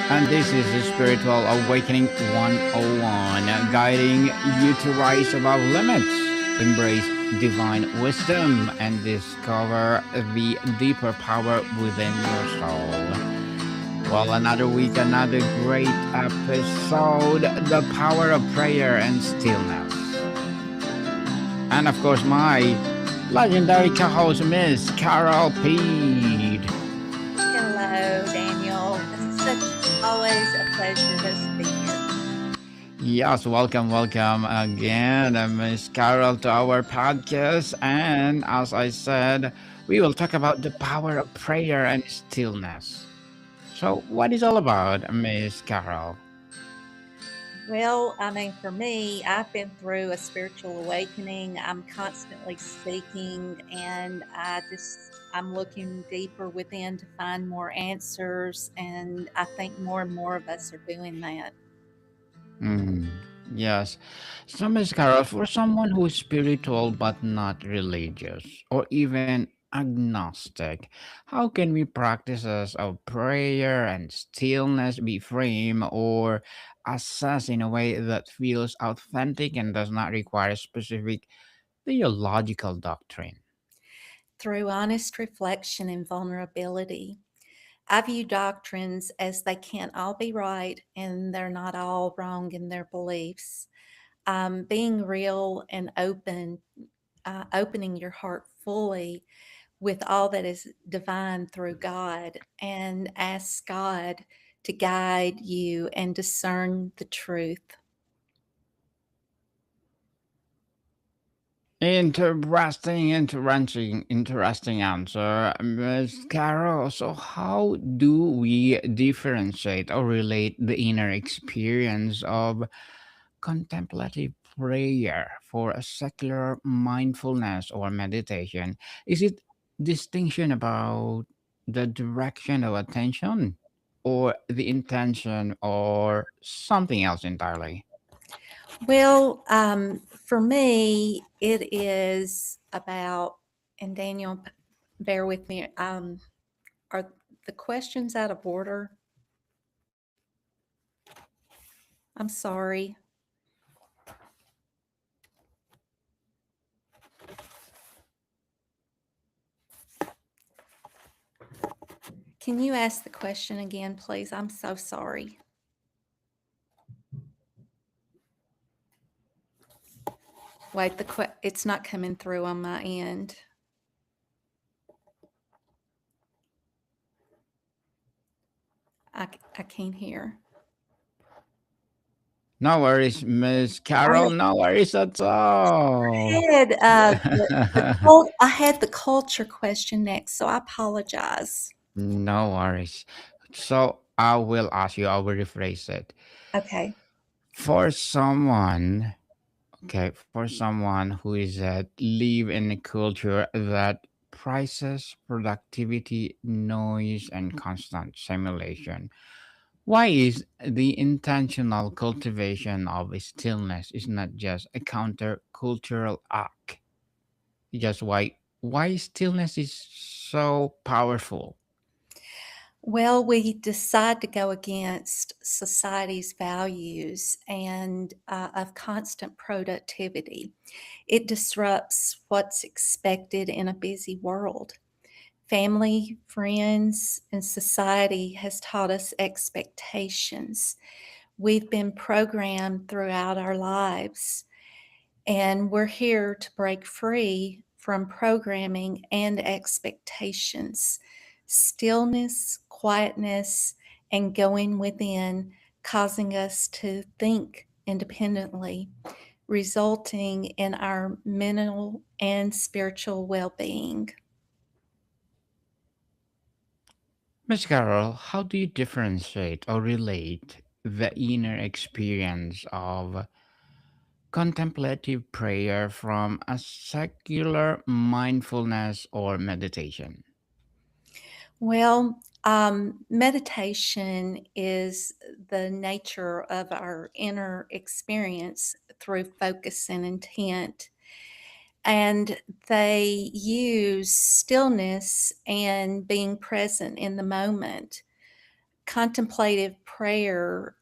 And this is the Spiritual Awakening 101, guiding you to rise above limits, embrace divine wisdom, and discover the deeper power within your soul. Well, another week, another great episode, The Power of Prayer and Stillness. And of course, my legendary co host, Miss Carol Peed. Hello, Daniel. It's such always a pleasure to speak here. Yes, welcome again, Miss Carol, to our podcast. And as I said, we will talk about the power of prayer and stillness. So, what is all about, Miss Carol? Well, I mean, for me, I've been through a spiritual awakening. I'm constantly seeking, and I'm looking deeper within to find more answers. And I think more and more of us are doing that. Mm, yes. So, Miss Carol, for someone who is spiritual but not religious, or even agnostic, how can we practices of prayer and stillness be framed or assessed in a way that feels authentic and does not require specific theological doctrine? Through honest reflection and vulnerability, I view doctrines as they can't all be right and they're not all wrong in their beliefs. Being real and opening your heart fully with all that is divine through God, and ask God to guide you and discern the truth. Interesting answer, Ms. Carol. So, how do we differentiate or relate the inner experience of contemplative prayer for a secular mindfulness or meditation? Is it distinction about the direction of attention, or the intention, or something else entirely? Well, for me, it is about, and Daniel, bear with me, are the questions out of order? I'm sorry. Can you ask the question again, please? I'm so sorry. Wait, it's not coming through on my end. I can't hear. No worries, Miss I Carol. No worries at all. had I had the culture question next, so I apologize. No worries. So I will ask you, I will rephrase it. Okay. For someone, okay, for someone who is live in a culture that prizes productivity, noise, and constant simulation, why is the intentional cultivation of stillness is not just a countercultural act? Just why stillness is so powerful? Well, we decide to go against society's values and of constant productivity. It disrupts what's expected in a busy world. Family, friends, and society has taught us expectations. We've been programmed throughout our lives, and we're here to break free from programming and expectations. Stillness, quietness, and going within, causing us to think independently, resulting in our mental and spiritual well being. Miss Carol, how do you differentiate or relate the inner experience of contemplative prayer from a secular mindfulness or meditation? Well, meditation is the nature of our inner experience through focus and intent. And they use stillness and being present in the moment Contemplative prayer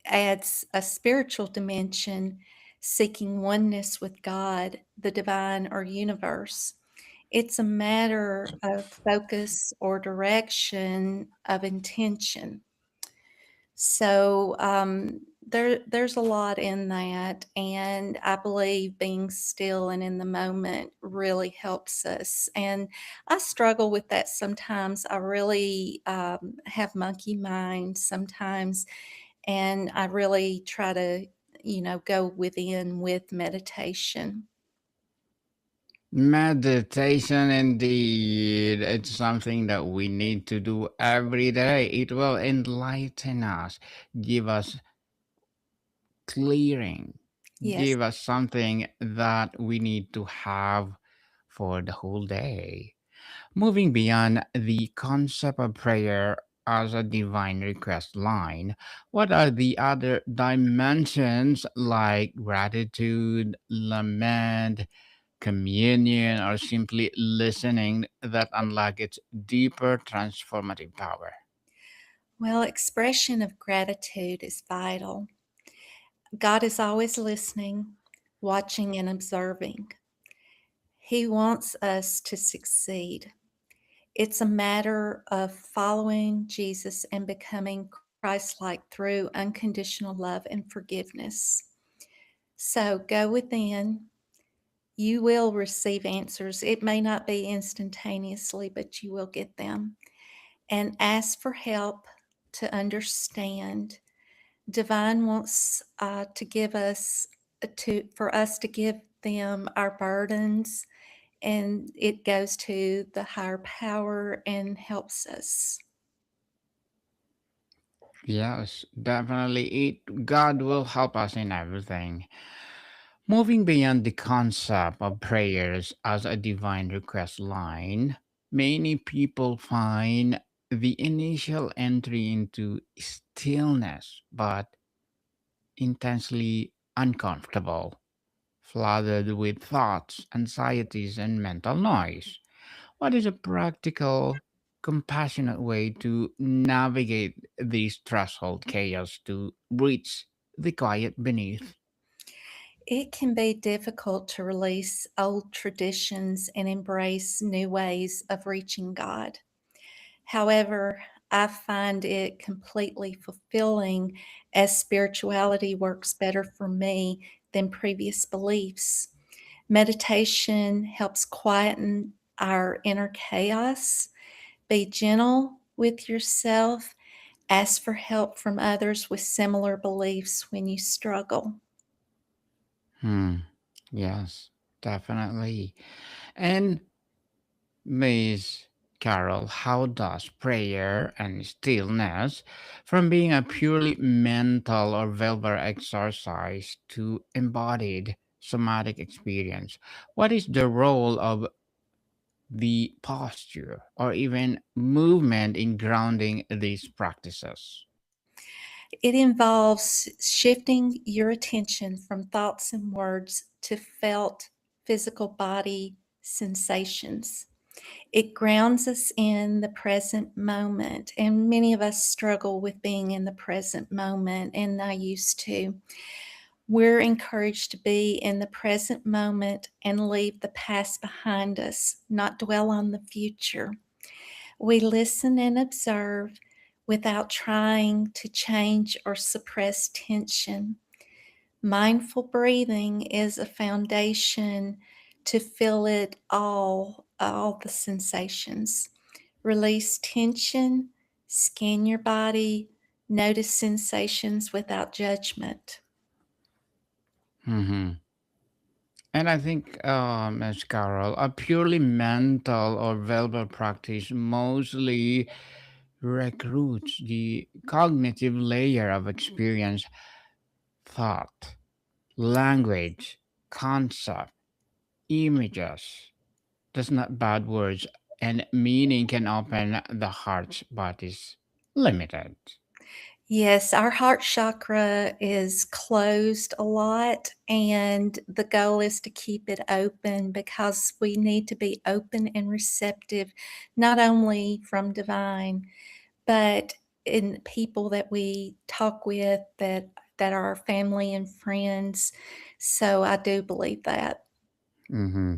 adds a spiritual dimension, seeking oneness with God, the divine, or universe. It's a matter of focus or direction of intention. So there's a lot in that, and I believe being still and in the moment really helps us. And I struggle with that sometimes. I really have monkey mind sometimes, and I really try to, go within with meditation. Meditation, indeed. It's something that we need to do every day. It will enlighten us, give us clearing, Yes. give us something that we need to have for the whole day. Moving beyond the concept of prayer as a divine request line, what are the other dimensions like gratitude, lament, communion, or simply listening that unlock its deeper transformative power? Well, expression of gratitude is vital. God is always listening, watching, and observing. He wants us to succeed. It's a matter of following Jesus and becoming Christ like through unconditional love and forgiveness. So go within. You will receive answers. It may not be instantaneously, but you will get them. And ask for help to understand. Divine wants to give us for us to give them our burdens, and it goes to the higher power and helps us. Yes, definitely. God will help us in everything. Moving beyond the concept of prayers as a divine request line, many people find the initial entry into stillness but intensely uncomfortable, flooded with thoughts, anxieties, and mental noise. What is a practical, compassionate way to navigate this threshold chaos to reach the quiet beneath? It can be difficult to release old traditions and embrace new ways of reaching God. However, I find it completely fulfilling as spirituality works better for me than previous beliefs. Meditation helps quieten our inner chaos. Be gentle with yourself. Ask for help from others with similar beliefs when you struggle. Hmm. Yes, definitely. And Miss Carol, how does prayer and stillness, from being a purely mental or verbal exercise to embodied somatic experience, what is the role of the posture or even movement in grounding these practices? It involves shifting your attention from thoughts and words to felt physical body sensations. It grounds us in the present moment, and many of us struggle with being in the present moment, and I used to. We're encouraged to be in the present moment and leave the past behind us, not dwell on the future. We listen and observe without trying to change or suppress tension. Mindful breathing is a foundation to feel it all the sensations. Release tension, scan your body, notice sensations without judgment. Hmm. And I think, Ms. Carol, a purely mental or verbal practice mostly recruits the cognitive layer of experience, thought, language, concept, images. That's not bad words, and meaning can open the heart, but is limited. Yes, our heart chakra is closed a lot, and the goal is to keep it open because we need to be open and receptive, not only from divine, but in people that we talk with that are our family and friends. So I do believe that. Hmm.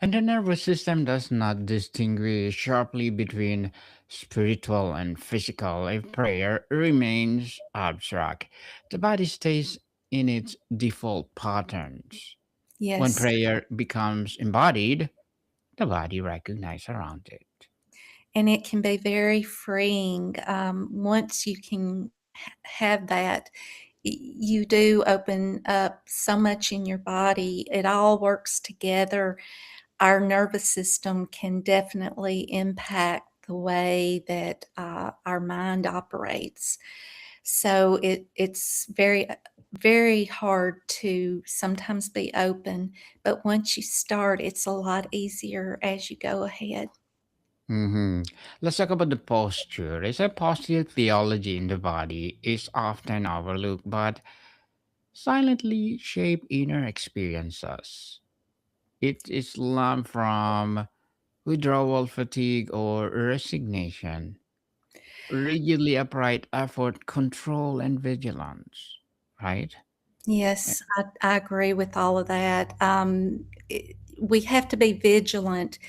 And the nervous system does not distinguish sharply between spiritual and physical. If prayer remains abstract, the body stays in its default patterns. When Yes. prayer becomes embodied, the body recognizes around it. And it can be very freeing, once you can have that. You do open up so much in your body. It all works together. Our nervous system can definitely impact the way that our mind operates. So it's very hard to sometimes be open, but once you start, it's a lot easier as you go ahead. Hmm. Let's talk about the posture. It's a posture theology in the body is often overlooked, but silently shape inner experiences. It is lump from withdrawal fatigue or resignation, rigidly upright effort, control, and vigilance. Right? Eh, Yes, I agree with all of that. We have to be vigilant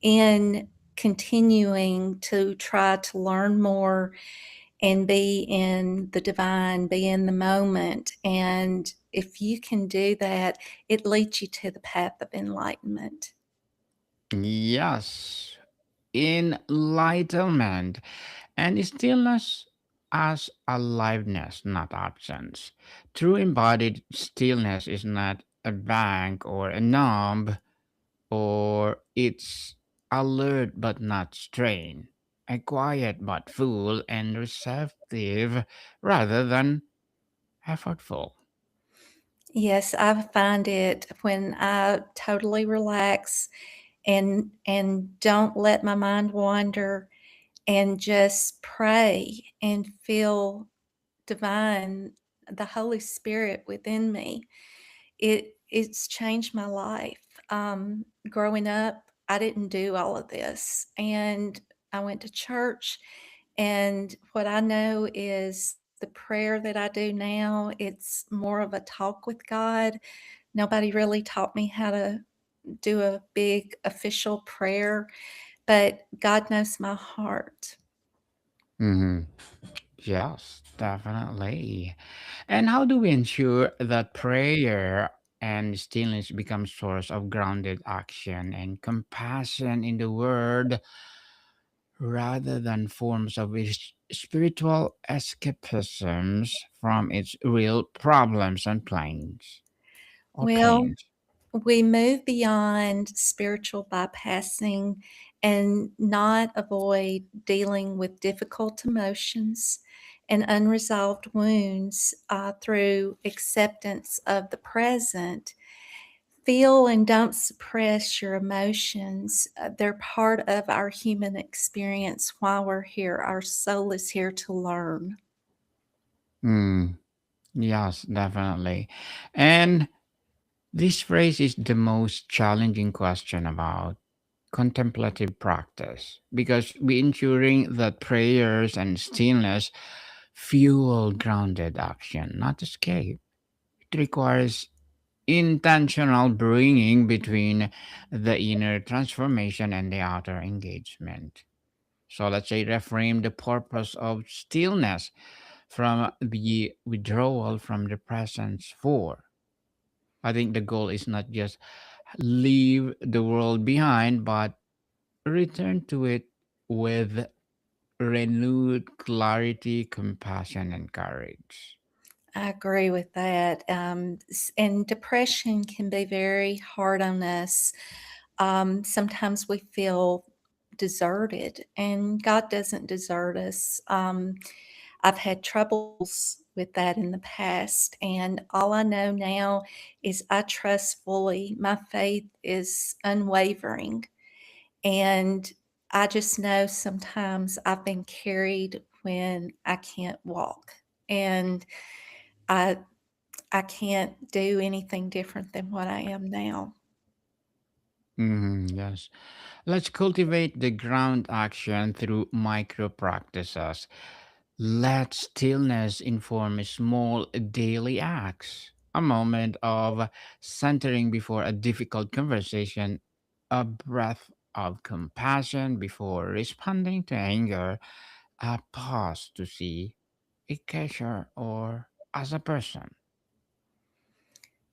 in continuing to try to learn more and be in the divine, be in the moment. And if you can do that, it leads you to the path of enlightenment. Yes, enlightenment and stillness as aliveness, not absence. True embodied stillness is not a bank or a knob, or it's alert but not strained, a quiet but full and receptive rather than effortful. Yes, I find it when I totally relax and don't let my mind wander and just pray and feel divine, the Holy Spirit within me. It's changed my life. Growing up, I didn't do all of this, and I went to church, and what I know is the prayer that I do now, it's more of a talk with God. Nobody really taught me how to do a big official prayer, but God knows my heart. Hmm. Yes, definitely. And how do we ensure that prayer and stillness become source of grounded action and compassion in the word rather than forms of spiritual escapisms from its real problems and pains or Well, pains? we move beyond spiritual bypassing and not avoid dealing with difficult emotions and unresolved wounds through acceptance of the present. Feel and don't suppress your emotions. They're part of our human experience while we're here. Our soul is here to learn. Hmm. Yes, definitely. And this phrase is the most challenging question about contemplative practice because we ensuring that prayers and stillness fuel grounded action, not escape. It requires intentional bringing between the inner transformation and the outer engagement. So let's say reframe the purpose of stillness from the withdrawal from the presence for. I think the goal is not just leave the world behind, but return to it with renewed clarity, compassion, and courage. I agree with that. And depression can be very hard on us. Sometimes we feel deserted, and God doesn't desert us. I've had troubles with that in the past, and all I know now is I trust fully. My faith is unwavering, and I just know sometimes I've been carried when I can't walk. And I I can't do anything different than what I am now. Yes. Let's cultivate the ground action through micro practices. Let stillness inform small daily acts. A moment of centering before a difficult conversation, a breath of compassion before responding to anger, a pause to see a cashier or as a person.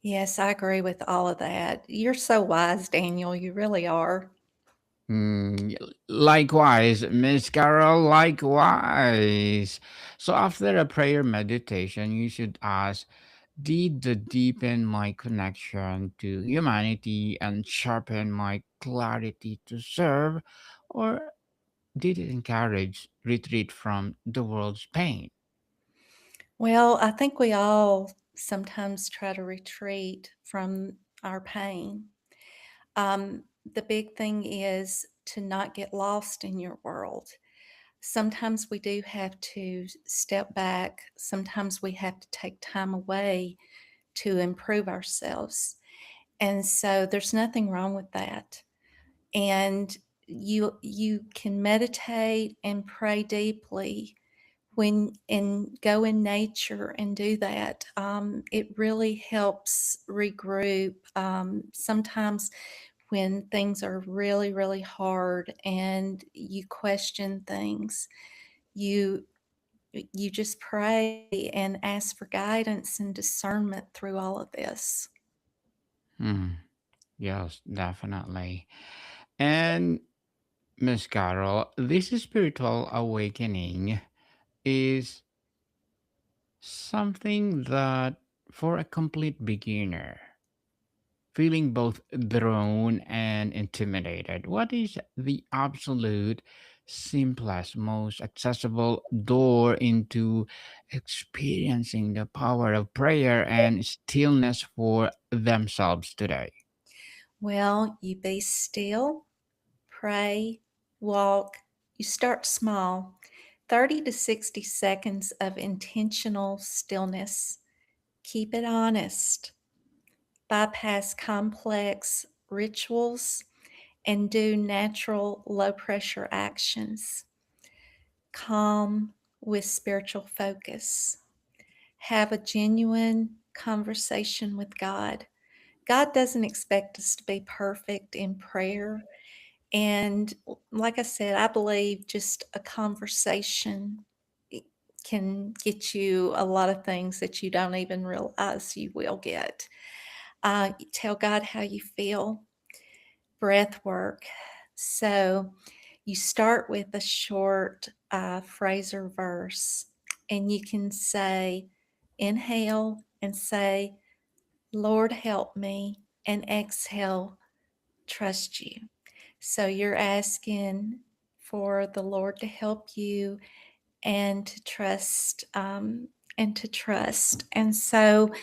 Yes, I agree with all of that. You're so wise, Daniel. You really are. Likewise, Miss Carol, likewise. So after a prayer meditation, you should ask, did the deepen my connection to humanity and sharpen my clarity to serve, or did it encourage retreat from the world's pain? Well, I think we all sometimes try to retreat from our pain. The big thing is to not get lost in your world. Sometimes we do have to step back. Sometimes we have to take time away to improve ourselves. And so there's nothing wrong with that. And you can meditate and pray deeply when and go in nature and do that. It really helps regroup. Sometimes when things are really, really hard and you question things, you you just pray and ask for guidance and discernment through all of this. Hmm. Yes, definitely. And Miss Carol, this spiritual awakening is something that for a complete beginner, feeling both drawn and intimidated, what is the absolute simplest, most accessible door into experiencing the power of prayer and stillness for themselves today? Well, you be still, pray, walk. You start small, 30 to 60 seconds of intentional stillness. Keep it honest. Bypass complex rituals and do natural low pressure actions. Calm with spiritual focus. Have a genuine conversation with God. God doesn't expect us to be perfect in prayer. And like I said, I believe just a conversation can get you a lot of things that you don't even realize you will get. Tell God how you feel. Breath work. So you start with a short phrase or verse, and you can say, inhale and say, Lord, help me, and exhale, trust you. So you're asking for the Lord to help you and to trust, and so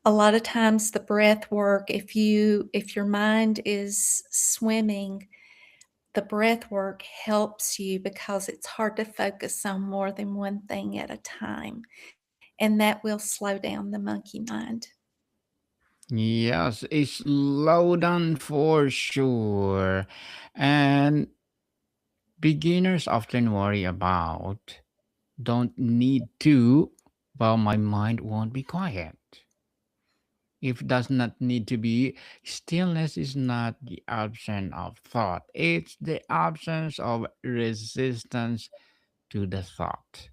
a lot of times the breath work, if your mind is swimming, the breath work helps you because it's hard to focus on more than one thing at a time, and that will slow down the monkey mind. Yes, it's low down for sure. And beginners often worry about don't need to, well, my mind won't be quiet. If does not need to be, stillness is not the absence of thought, it's the absence of resistance to the thought.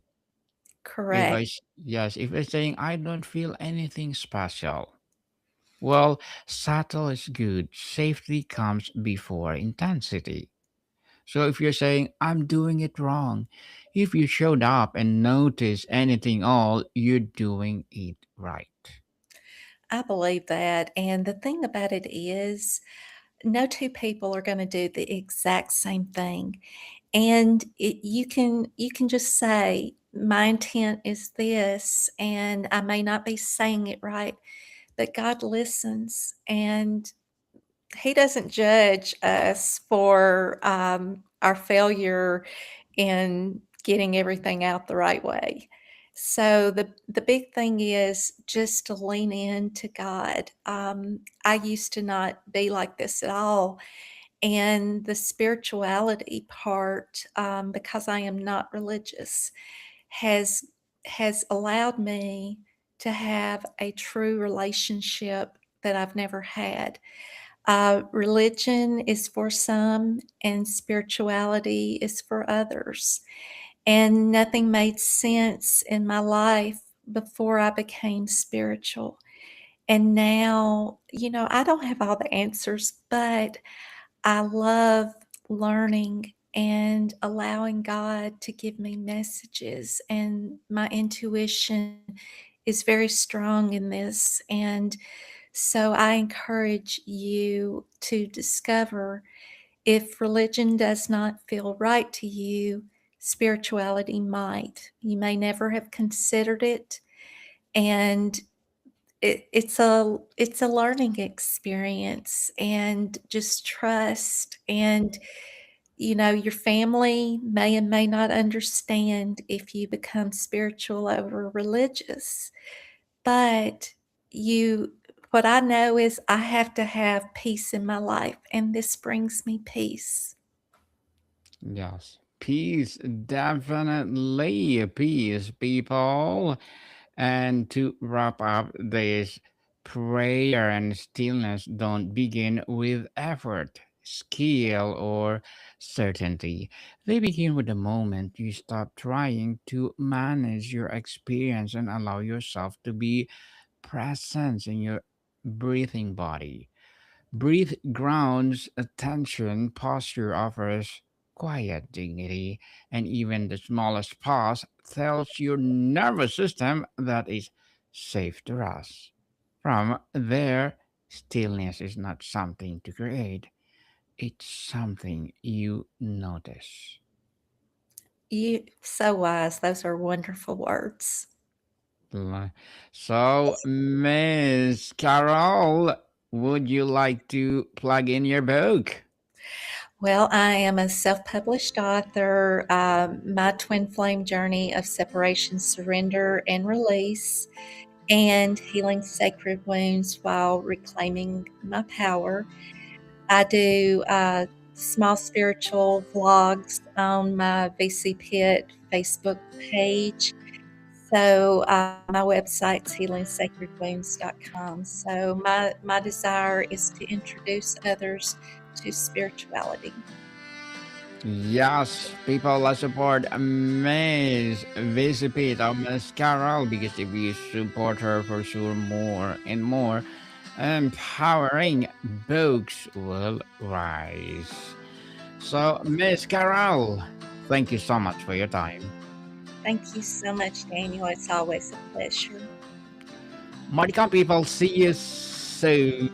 If Correct. yes, if I'm saying I don't feel anything special, well, subtle is good. Safety comes before intensity. So if you're saying I'm doing it wrong, if you showed up and noticed anything all, you're doing it right. I believe that. And the thing about it is, no two people are going to do the exact same thing. And you can just say, my intent is this, and I may not be saying it right, but God listens, and He doesn't judge us for our failure in getting everything out the right way. So the big thing is just to lean in to God. I used to not be like this at all, and the spirituality part, because I am not religious, has has allowed me to have a true relationship that I've never had. Religion is for some, and spirituality is for others. And nothing made sense in my life before I became spiritual. And now, I don't have all the answers, but I love learning and allowing God to give me messages. And my intuition is very strong in this. And so I encourage you to discover, if religion does not feel right to you, spirituality might. You may never have considered it, and it's a learning experience, and just trust. And your family may and may not understand if you become spiritual over religious, but you what I know is I have to have peace in my life, and this brings me peace. Yes. Peace, definitely peace, people. And to wrap up this, prayer and stillness don't begin with effort, skill, or certainty. They begin with the moment you stop trying to manage your experience and allow yourself to be present in your breathing body. Breathe grounds attention, posture offers quiet dignity, and even the smallest pause tells your nervous system that it's safe to rest. From there, stillness is not something to create, it's something you notice. You so wise. Those are wonderful words. Li- So, Miss Carol, would you like to plug in your book? Well, I am a self-published author. My twin flame journey of separation, surrender, and release, and healing sacred wounds while reclaiming my power. I do small spiritual vlogs on my VC Pit Facebook page. So my website's healingsacredwounds.com. So my desire is to introduce others to spirituality. Yes, people, let's support Miss Visipit or Miss Carol, because if you support her, for sure more and more empowering books will rise. So, Miss Carol, thank you so much for your time. Thank you so much, Daniel. It's always a pleasure. Maricon people, see you soon.